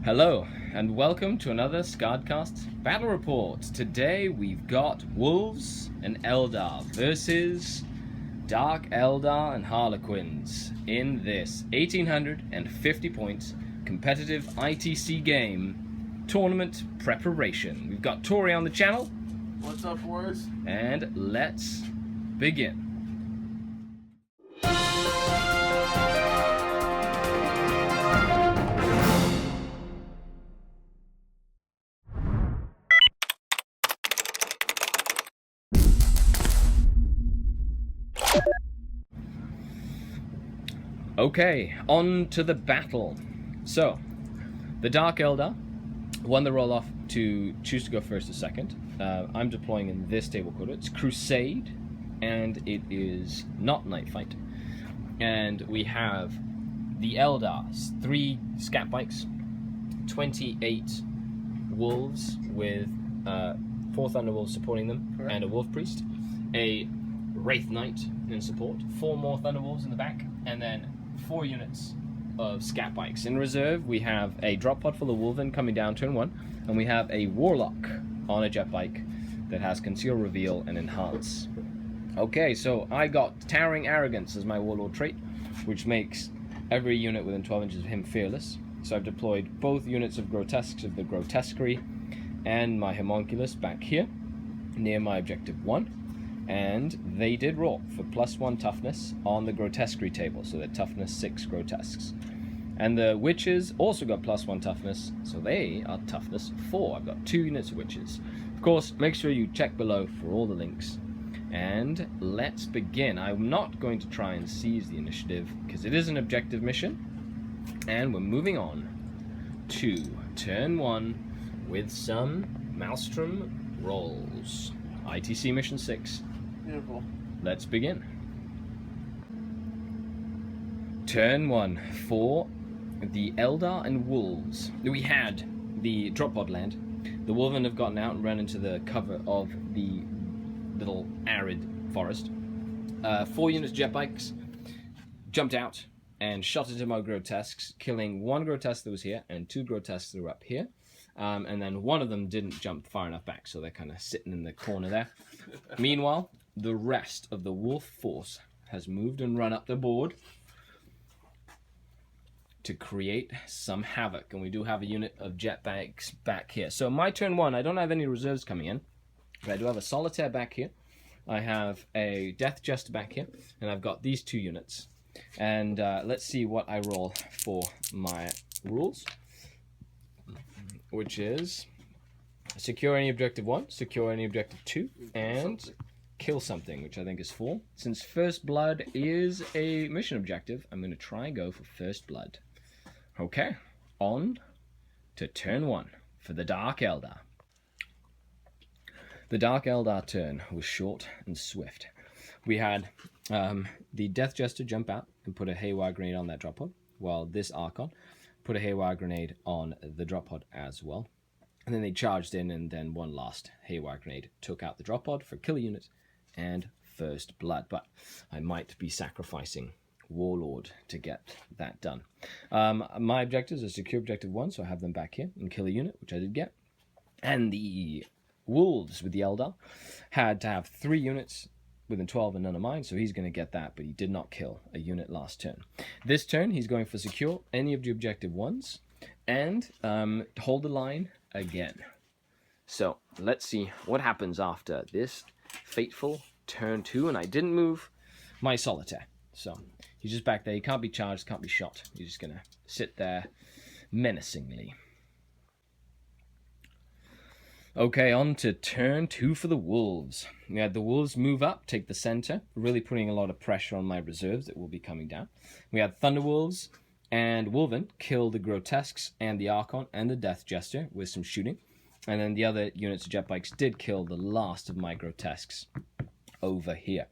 Hello, and welcome to another Scardcast Battle Report. Today we've got Wolves and Eldar versus Dark Eldar and Harlequins in this 1850 points competitive ITC game tournament preparation. We've got Tori on the channel. What's up, boys? And let's begin. Okay, on to the battle. So, the Dark Eldar won the roll-off to choose to go first or second. I'm deploying in this table code. It's Crusade, and it is not Night Fight. And we have the Eldar, 3 scat bikes, 28 wolves with 4 Thunderwolves supporting them, correct, and a Wolf Priest, a Wraith Knight in support, 4 more Thunderwolves in the back, and then 4 units of scat bikes. In reserve, we have a drop pod full of Wolven coming down turn 1, and we have a Warlock on a jet bike that has Conceal, Reveal, and Enhance. Okay, so I got Towering Arrogance as my Warlord trait, which makes every unit within 12 inches of him fearless. So I've deployed both units of Grotesques of the Grotesquerie and my Homunculus back here, near my objective 1. And they did roll for +1 toughness on the Grotesquerie table, so they're toughness 6 Grotesques. And the Witches also got +1 toughness, so they are toughness 4. I've got 2 units of Witches. Of course, make sure you check below for all the links. And let's begin. I'm not going to try and seize the initiative, because it is an objective mission. And we're moving on to turn 1 with some Maelstrom rolls. ITC mission 6. Beautiful. Let's begin. Turn 1 for the Eldar and Wolves. We had the drop pod land. The Wolven have gotten out and run into the cover of the little arid forest. 4 units of jet bikes jumped out and shot into my Grotesques, killing 1 Grotesque that was here and 2 Grotesques that were up here. And then one of them didn't jump far enough back, so they're kind of sitting in the corner there. Meanwhile, the rest of the wolf force has moved and run up the board to create some havoc. And we do have a unit of jetbikes back here. So my turn 1, I don't have any reserves coming in, but I do have a Solitaire back here. I have a Death Jester back here, and I've got these 2 units. And let's see what I roll for my rules, which is secure any objective 1, secure any objective 2, and kill something, which I think is 4. Since First Blood is a mission objective, I'm going to try and go for First Blood. Okay, on to turn 1 for the Dark Eldar. The Dark Eldar turn was short and swift. We had the Death Jester jump out and put a Haywire Grenade on that drop pod, while this Archon put a Haywire Grenade on the drop pod as well. And then they charged in, and then one last Haywire Grenade took out the drop pod for killer unit and First Blood. But I might be sacrificing Warlord to get that done. My objectives are secure objective 1, so I have them back here, and kill a unit, which I did get. And the Wolves with the Eldar had to have 3 units within 12 and none of mine, so he's going to get that, but he did not kill a unit last turn. This turn, he's going for secure any of the objective 1s, and hold the line again. So, let's see what happens after this fateful turn 2, and I didn't move my Solitaire. So, he's just back there. He can't be charged, can't be shot. He's just going to sit there menacingly. Okay, on to turn 2 for the Wolves. We had the Wolves move up, take the center, really putting a lot of pressure on my reserves that will be coming down. We had Thunderwolves and Wolven kill the Grotesques and the Archon and the Death Jester with some shooting. And then the other units of jet bikes did kill the last of my Grotesques over here.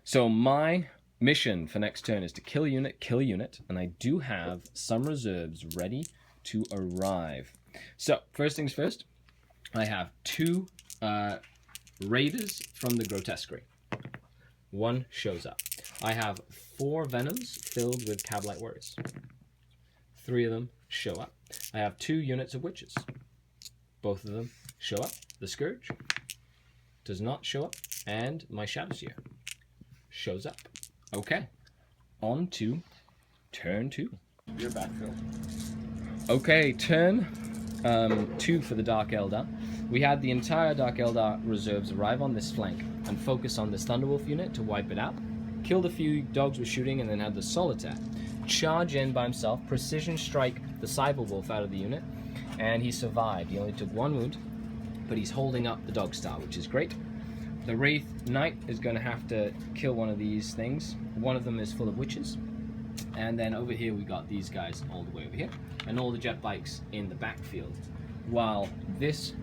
So my mission for next turn is to kill a unit, and I do have some reserves ready to arrive. So, first things first, I have 2 Raiders from the Grotesquerie. 1 shows up. I have 4 Venoms filled with Cabalite Warriors. 3 of them show up. I have 2 units of witches. Both of them show up. The Scourge does not show up, and my Shadowseer shows up. Okay, on to turn 2. Your backfield. Okay, turn 2 for the Dark Eldar. We had the entire Dark Eldar reserves arrive on this flank and focus on this Thunderwolf unit to wipe it out. Killed a few dogs with shooting, and then had the Solitaire charge in by himself, precision strike the Cyberwolf out of the unit, and he survived. He only took 1 wound, but he's holding up the Dog Star, which is great. The Wraith Knight is going to have to kill one of these things. One of them is full of witches. And then over here we got these guys all the way over here, and all the jet bikes in the backfield. While this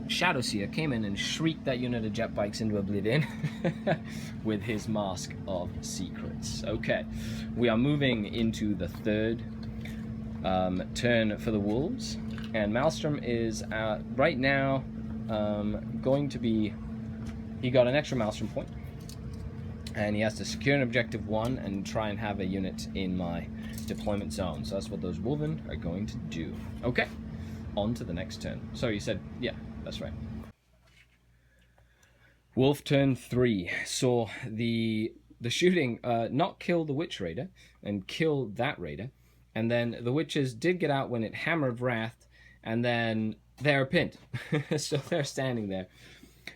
Shadowseer came in and shrieked that unit of jet bikes into oblivion with his Mask of Secrets. Okay, we are moving into the 3rd turn for the Wolves, and Maelstrom is right now going to be, he got an extra Maelstrom point, and he has to secure an objective 1 and try and have a unit in my deployment zone. So that's what those Wolven are going to do. Okay, on to the next turn. So you said, yeah, that's right. Wolf turn 3 saw the shooting not kill the Witch Raider and kill that Raider, and then the Witches did get out when it hammered Wrath, and then they're pinned. So they're standing there.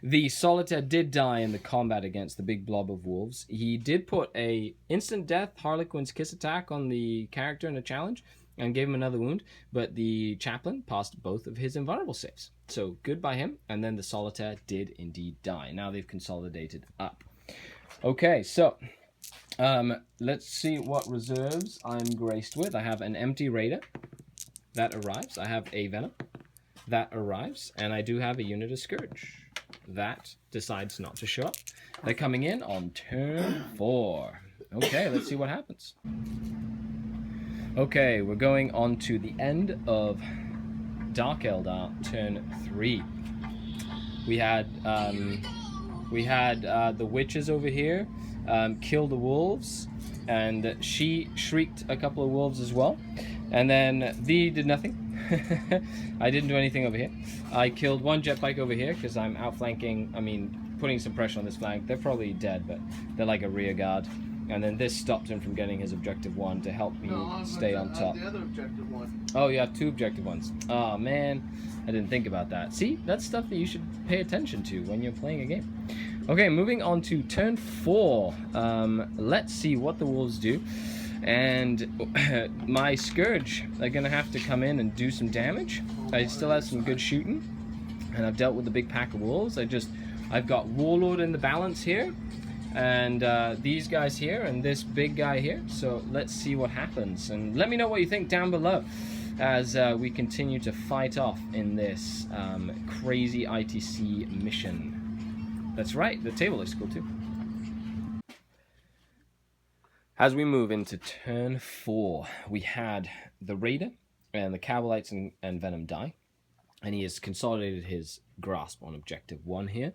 The Solitaire did die in the combat against the big blob of wolves. He did put a instant death Harlequin's Kiss attack on the character in a challenge and gave him another wound, but the Chaplain passed both of his invulnerable saves. So good by him, and then the Solitaire did indeed die. Now they've consolidated up. Okay, so let's see what reserves I'm graced with. I have an empty Raider that arrives. I have a Venom that arrives, and I do have a unit of Scourge that decides not to show up. They're coming in on turn 4. Okay, let's see what happens. Okay, we're going on to the end of Dark Eldar turn 3. We had the witches over here kill the wolves, and she shrieked a couple of wolves as well, and then Thee did nothing. I didn't do anything over here. I killed 1 jet bike over here because I'm outflanking, putting some pressure on this flank. They're probably dead, but they're like a rear guard. And then this stopped him from getting his objective 1 to help me stay on top. The other objective 1. Oh, you have 2 objective 1s. Oh, man. I didn't think about that. See, that's stuff that you should pay attention to when you're playing a game. Okay, moving on to turn 4. Let's see what the wolves do. And my Scourge are going to have to come in and do some damage. I still have some good shooting, and I've dealt with the big pack of wolves. I've got Warlord in the balance here, and these guys here, and this big guy here. So let's see what happens, and let me know what you think down below as we continue to fight off in this crazy ITC mission. That's right, the table looks cool too. As we move into turn 4, we had the Raider and the Cabalites and Venom die, and he has consolidated his grasp on objective 1 here.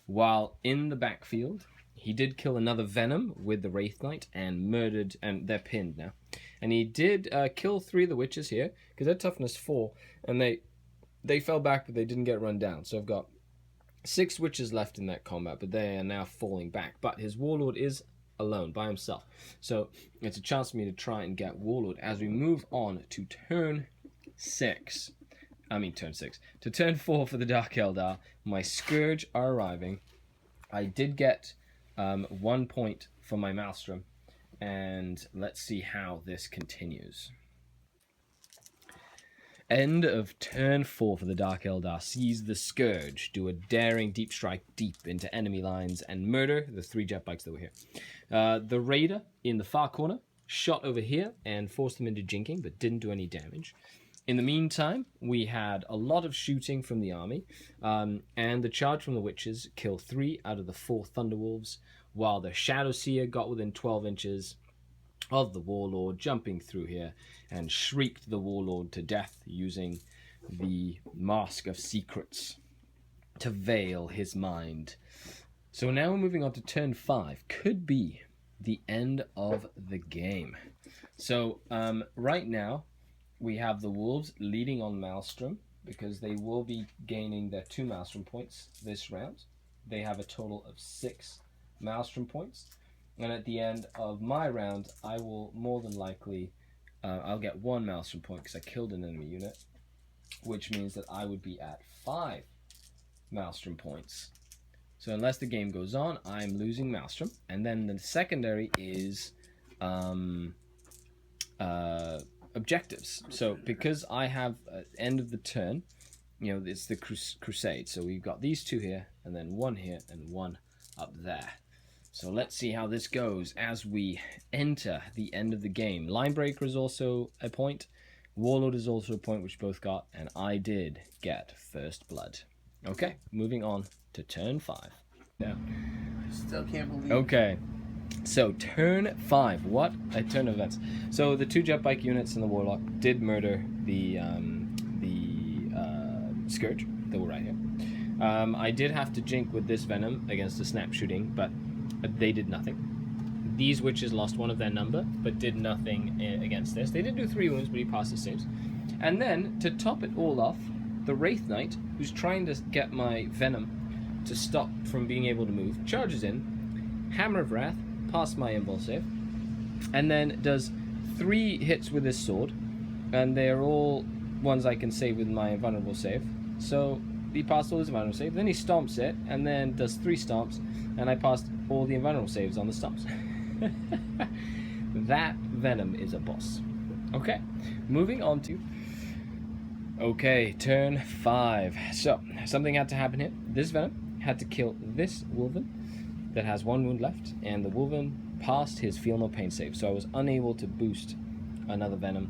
While in the backfield, he did kill another Venom with the Wraith Knight and murdered, and they're pinned now. And he did kill 3 of the witches here, because they're toughness 4, and they fell back, but they didn't get run down. So I've got 6 witches left in that combat, but they are now falling back. But his Warlord is alone by himself, so it's a chance for me to try and get Warlord as we move on to turn 6. To turn 4 for the Dark Eldar. My Scourge are arriving. I did get 1 point for my Maelstrom, and let's see how this continues. End of turn 4 for the Dark Eldar sees the Scourge do a daring deep strike deep into enemy lines and murder the 3 jet bikes that were here. The Raider in the far corner shot over here and forced them into jinking, but didn't do any damage. In the meantime, we had a lot of shooting from the army, and the charge from the witches killed 3 out of the 4 Thunderwolves, while the Shadowseer got within 12 inches of the Warlord, jumping through here and shrieked the Warlord to death using the Mask of Secrets to veil his mind. So now we're moving on to turn 5. Could be the end of the game. So right now, we have the Wolves leading on Maelstrom because they will be gaining their 2 Maelstrom points this round. They have a total of 6 Maelstrom points. And at the end of my round, I will more than likely, I'll get 1 Maelstrom point because I killed an enemy unit, which means that I would be at 5 Maelstrom points. So unless the game goes on, I'm losing Maelstrom. And then the secondary is objectives. So because I have end of the turn, you know, it's the crusade. So we've got these 2 here, and then 1 here, and 1 up there. So let's see how this goes as we enter the end of the game. Linebreaker is also a point. Warlord is also a point, which both got, and I did get first blood. Okay, moving on to turn 5. Yeah. I still can't believe. Okay. So turn 5, what a turn of events. So the 2 jet bike units and the warlock did murder the scourge that were right here. I did have to jink with this venom against the snap shooting, but they did nothing. These witches lost 1 of their number, but did nothing against this. They did do 3 wounds, but he passed his saves. And then to top it all off, the Wraith Knight, who's trying to get my venom to stop from being able to move, charges in, Hammer of Wrath, past my invul save, and then does 3 hits with his sword, and they are all ones I can save with my invulnerable save. So he passed all his invulnerable save, then he stomps it, and then does 3 stomps, and I passed all the invulnerable saves on the stomps. That venom is a boss. Okay, moving on to... Okay, turn 5. So, something had to happen here. This venom had to kill this Wolven that has 1 wound left, and the Wolven passed his Feel No Pain save, so I was unable to boost another venom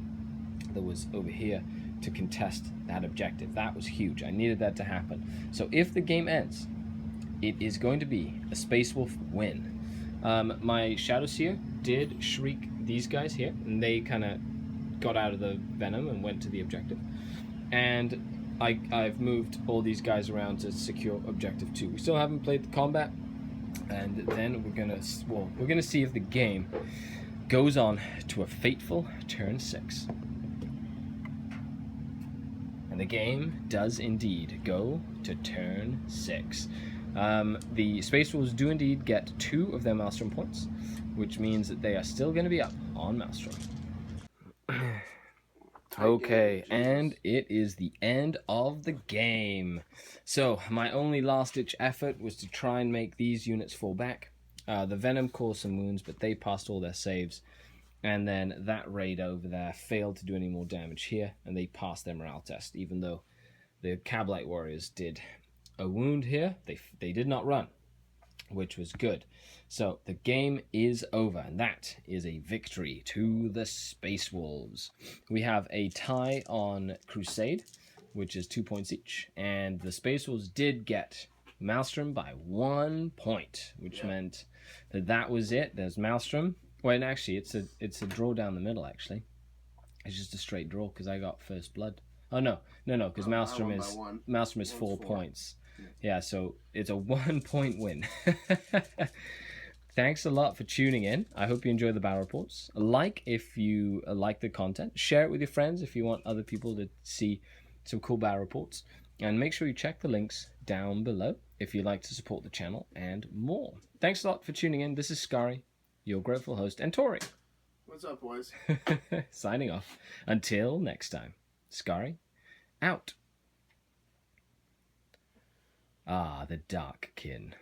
that was over here to contest that objective. That was huge. I needed that to happen. So if the game ends, it is going to be a Space Wolf win. My Shadow Seer did shriek these guys here, and they kind of got out of the venom and went to the objective. And I've moved all these guys around to secure objective 2. We still haven't played the combat, and then we're gonna see if the game goes on to a fateful turn 6. And the game does indeed go to turn 6. The Space Wolves do indeed get 2 of their Maelstrom points, which means that they are still going to be up on Maelstrom. Okay, and it is the end of the game. So my only last-ditch effort was to try and make these units fall back. The Venom caused some wounds, but they passed all their saves. And then that raid over there failed to do any more damage here, and they passed their morale test, even though the Cablite Warriors did a wound here. They did not run, which was good. So the game is over, and that is a victory to the Space Wolves. We have a tie on Crusade, which is 2 points each, and the Space Wolves did get Maelstrom by 1 point, which meant that was it. There's Maelstrom. Well, and actually, it's a draw down the middle. Actually, it's just a straight draw because I got first blood. Oh no, because Maelstrom is 4 points. Yeah, so it's a 1 point win. Thanks a lot for tuning in. I hope you enjoy the battle reports. Like if you like the content. Share it with your friends if you want other people to see some cool battle reports. And make sure you check the links down below if you'd like to support the channel and more. Thanks a lot for tuning in. This is Skari, your grateful host, and Tori. What's up, boys? Signing off. Until next time. Skari, out. Ah, the Dark Kin.